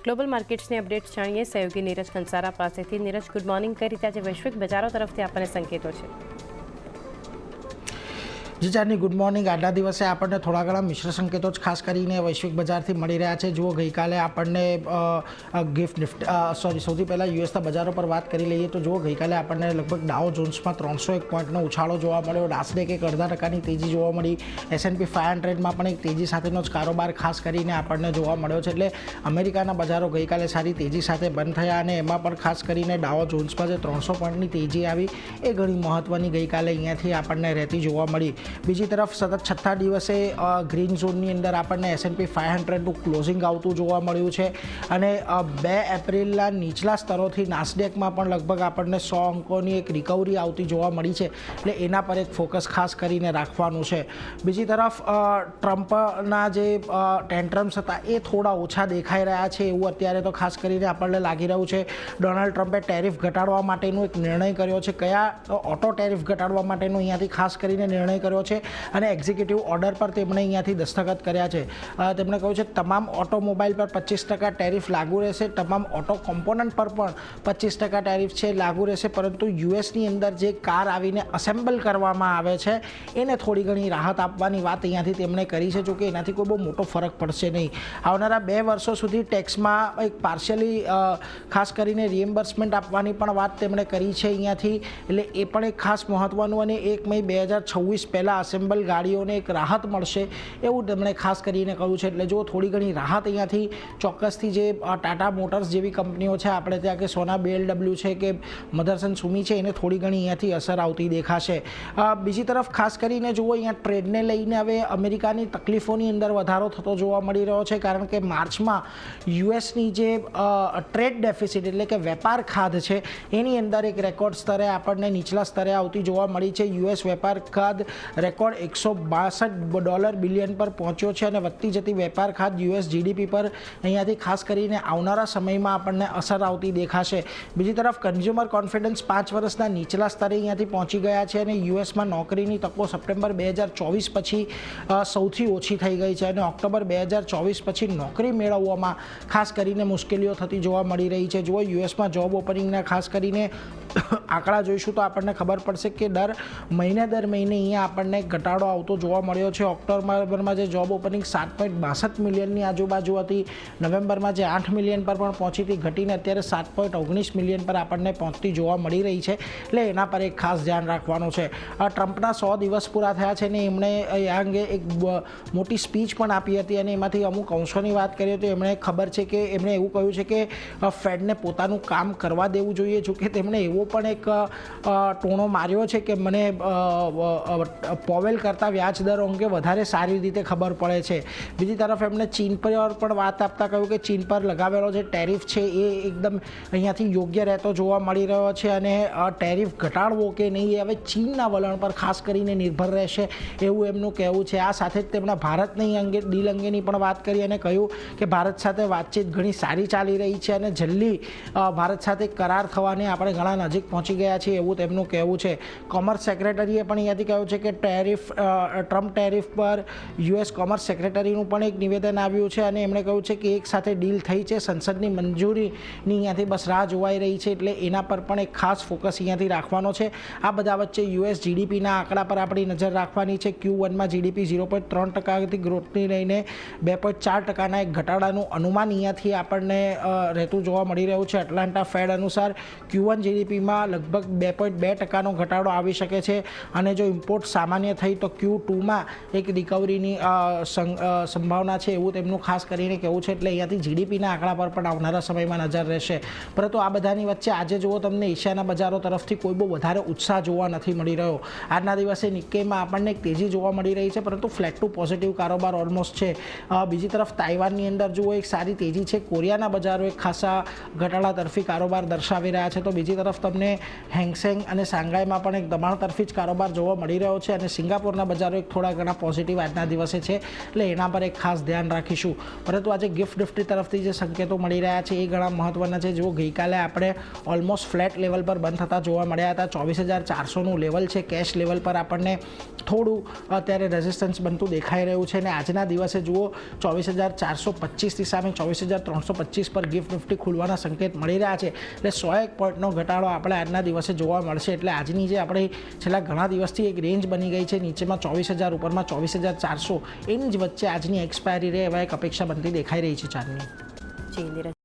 Global માર્કેટ્સની updates જાણીએ સહયોગી નીરજ કંસારા પાસેથી। Neeraj, good morning. કઈ રીતે આજે વૈશ્વિક બજારો તરફથી આપણને સંકેતો છે? જી ચારની ગુડ મોર્નિંગ। આજના દિવસે આપણને થોડા ઘણા મિશ્ર સંકેતો જ ખાસ કરીને વૈશ્વિક બજારથી મળી રહ્યા છે। જુઓ, ગઈકાલે આપણને સૌથી પહેલાં યુએસના બજારો પર વાત કરી લઈએ તો જુઓ, ગઈકાલે આપણને લગભગ ડાઉ જોન્સમાં 301 પોઈન્ટનો ઉછાળો જોવા મળ્યો, નાસ્ડેક એક 0.5% તેજી જોવા મળી, S&P 500માં પણ એક તેજી સાથેનો જ કારોબાર ખાસ કરીને આપણને જોવા મળ્યો છે। એટલે અમેરિકાના બજારો ગઈકાલે સારી તેજી સાથે બંધ થયા અને એમાં પણ ખાસ કરીને ડાઉ જોન્સમાં જે 300 પોઈન્ટની તેજી આવી એ ઘણી મહત્ત્વની ગઈકાલે અહીંયાથી આપણને રહેતી જોવા મળી। બીજી તરફ સતત છઠ્ઠા દિવસે ગ્રીન ઝોનની અંદર આપણને S&P 500નું ક્લોઝિંગ આવતું જોવા મળ્યું છે અને 2 એપ્રિલના નીચલા સ્તરોથી નાસ્ડેકમાં પણ લગભગ આપણને 100 અંકોની એક રિકવરી આવતી જોવા મળી છે। એટલે એના પર એક ફોકસ ખાસ કરીને રાખવાનું છે। બીજી તરફ ટ્રમ્પના જે ટેન્ટ્રમ્સ હતા એ થોડા ઓછા દેખાઈ રહ્યા છે એવું અત્યારે તો ખાસ કરીને આપણને લાગી રહ્યું છે। ડોનાલ્ડ ટ્રમ્પે ટેરિફ ઘટાડવા માટેનો એક નિર્ણય કર્યો છે। કયા ઓટો ટેરિફ ઘટાડવા માટેનો અહીંયાથી ખાસ કરીને નિર્ણય કર્યો છે અને એક્ઝિક્યુટિવ ઓર્ડર પર તેમણે અહીંયાથી દસ્તખત કર્યા છે। તેમણે કહ્યું છે તમામ ઓટોમોબાઈલ પર 25% ટેરિફ લાગુ રહેશે, તમામ ઓટો કોમ્પોનન્ટ પર પણ 25% ટેરિફ છે લાગુ રહેશે, પરંતુ યુએસની અંદર જે કાર આવીને અસેમ્બલ કરવામાં આવે છે એને થોડી ઘણી રાહત આપવાની વાત અહીંયાથી તેમણે કરી છે। જોકે એનાથી કોઈ બહુ મોટો ફરક પડશે નહીં। આવનારા 2 વર્ષો સુધી ટેક્સમાં એક પાર્શિયલી ખાસ કરીને રિએમ્બર્સમેન્ટ આપવાની પણ વાત તેમણે કરી છે અહીંયાથી। એટલે એ પણ એક ખાસ મહત્ત્વનું અને 1 મે 2026 પહેલાં અસેમ્બલ ગાડીઓને એક રાહત મળશે એવું તેમણે ખાસ કરીને કહ્યું છે। એટલે જો થોડી ઘણી રાહત અહીંયાથી ચોક્કસથી જે ટાટા મોટર્સ જેવી કંપનીઓ છે આપણે ત્યાં કે સોના BMW છે કે મધરસન સુમી છે એને થોડી ઘણી અહીંયાથી અસર આવતી દેખાશે। બીજી તરફ ખાસ કરીને જુઓ, અહીંયા ટ્રેડને લઈને હવે અમેરિકાની તકલીફોની અંદર વધારો થતો જોવા મળી રહ્યો છે, કારણ કે માર્ચમાં યુએસની જે ટ્રેડ ડેફિસિટ એટલે કે વેપાર ખાધ છે એની અંદર એક રેકોર્ડ સ્તરે આપણને નીચલા સ્તરે આવતી જોવા મળી છે। યુએસ વેપાર ખાધ રેકોર્ડ $162 બિલિયન પર પહોંચ્યો છે અને વધતી જતી વેપાર ખાધ યુએસ GDP પર અહીંયાથી ખાસ કરીને આવનારા સમયમાં આપણને અસર આવતી દેખાશે। બીજી તરફ કન્ઝ્યુમર કોન્ફિડન્સ 5 વર્ષના નીચલા સ્તરે અહીંયાથી પહોંચી ગયા છે અને યુએસમાં નોકરીની તકો સપ્ટેમ્બર 2024 પછી સૌથી ઓછી થઈ ગઈ છે અને ઓક્ટોબર 2024 પછી નોકરી મેળવવામાં ખાસ કરીને મુશ્કેલીઓ થતી જોવા મળી રહી છે। જુઓ, યુએસમાં જોબ ઓપનિંગના ખાસ કરીને આંકડા જોઈશું તો આપણને ખબર પડશે કે દર મહિને અહીંયા આપણને ઘટાડો આવતો જોવા મળ્યો છે। ઓક્ટોબરમાં જે જોબ ઓપનિંગ 7.62 મિલિયનની આજુબાજુ હતી, નવેમ્બરમાં જે 8 મિલિયન પર પણ પહોંચી હતી, ઘટીને અત્યારે 7.19 મિલિયન પર આપણને પહોંચતી જોવા મળી રહી છે। એટલે એના પર એક ખાસ ધ્યાન રાખવાનું છે। ટ્રમ્પના 100 દિવસ પૂરા થયા છે ને એમણે આ અંગે એક મોટી સ્પીચ પણ આપી હતી અને એમાંથી અમુક અંશોની વાત કરીએ તો એમણે ખબર છે કે એમણે એવું કહ્યું છે કે ફેડને પોતાનું કામ કરવા દેવું જોઈએ। જોકે તેમણે એવો પણ એક ટોણો માર્યો છે કે મને પોવેલ કરતાં વ્યાજ દરો અંગે વધારે સારી રીતે ખબર પડે છે। બીજી તરફ એમણે ચીન પર પણ વાત આપતા કહ્યું કે ચીન પર લગાવેલો જે ટેરિફ છે એ એકદમ અહીંયાથી યોગ્ય રહેતો જોવા મળી રહ્યો છે અને ટેરિફ ઘટાડવો કે નહીં એ હવે ચીનના વલણ પર ખાસ કરીને નિર્ભર રહેશે એવું એમનું કહેવું છે। આ સાથે જ તેમણે ભારતની ડીલ અંગેની પણ વાત કરી અને કહ્યું કે ભારત સાથે વાતચીત ઘણી સારી ચાલી રહી છે અને જલ્દી ભારત સાથે કરાર થવાની આપણે ઘણા નજીક પહોંચી ગયા છીએ એવું તેમનું કહેવું છે। કોમર્સ સેક્રેટરીએ પણ અહીંયાથી કહ્યું છે કે ટ્રમ્પ ટેરિફ પર યુએસ કોમર્સ સેક્રેટરીનું પણ એક નિવેદન આવ્યું છે અને એમણે કહ્યું છે કે એક સાથે ડીલ થઈ છે, સંસદની મંજૂરીની અહીંયાથી બસ રાહ જોવાઈ રહી છે, એટલે એના પર પણ એક ખાસ ફોકસ અહીંયાથી રાખવાનો છે। આ બધા વચ્ચે યુએસ GDPના આંકડા પર આપણી નજર રાખવાની છે। Q1માં GDP 0.3% ગ્રોથની લઈને 2.4%ના એક ઘટાડાનું અનુમાન અહીંયાથી આપણને રહેતું જોવા મળી રહ્યું છે। એટલાન્ટા ફેડ અનુસાર Q1 GDPમાં લગભગ 2.2%નો ઘટાડો આવી શકે છે અને જો ઇમ્પોર્ટ સામાન્ય થઈ તો Q2માં એક રિકવરીની સંભાવના છે એવું તેમનું ખાસ કરીને કહેવું છે। એટલે અહીંયાથી GDPના આંકડા પર પણ આવનારા સમયમાં નજર રહેશે। પરંતુ આ બધાની વચ્ચે આજે જુઓ, તમને એશિયાના બજારો તરફથી કોઈ બહુ વધારે ઉત્સાહ જોવા નથી મળી રહ્યો। આજના દિવસે નિક્કેઈમાં આપણને એક તેજી જોવા મળી રહી છે, પરંતુ ફ્લેટ ટુ પોઝિટિવ કારોબાર ઓલમોસ્ટ છે। બીજી તરફ તાઇવાનની અંદર જુઓ એક સારી તેજી છે, કોરિયાના બજારો એક ખાસા ઘટાડા તરફી કારોબાર દર્શાવી રહ્યા છે। તો બીજી તરફ તમને હેંગસેંગ અને શાંઘાઈમાં પણ એક દબાણ તરફી જ કારોબાર જોવા મળી રહ્યો છે અને સિંગાપોરના બજારો એક થોડા ઘણા પોઝિટિવ આજના દિવસે છે, એટલે એના પર એક ખાસ ધ્યાન રાખીશું. પરંતુ આજે ગિફ્ટ નિફ્ટી તરફથી જે સંકેતો મળી રહ્યા છે એ ઘણા મહત્વના છે. જો ગઈકાલે આપણે ઓલમોસ્ટ ફ્લેટ લેવલ પર બંધ થતા જોવા મળ્યા હતા. 24,400નું લેવલ છે. કેશ લેવલ પર આપણને થોડું અત્યારે રેઝિસ્ટન્સ બનતું દેખાઈ રહ્યું છે અને આજના દિવસે જુઓ 24,425ની સામે 24,325 પર ગિફ્ટ નિફ્ટી ખુલવાના સંકેત મળી રહ્યા છે, એટલે 101 પોઈન્ટનો ઘટાડો આપણે આજના દિવસે જોવા મળશે. એટલે આજની જે આપણે છેલ્લા ઘણા દિવસથી એક રેન્જ બની ગઈ છે, નીચેમાં 24,000 ઉપરમાં 24,400, એની જ વચ્ચે આજની એક્સપાયરી રહે એવા એક અપેક્ષા બનતી દેખાઈ રહી છે ચારની. જી નીરજ.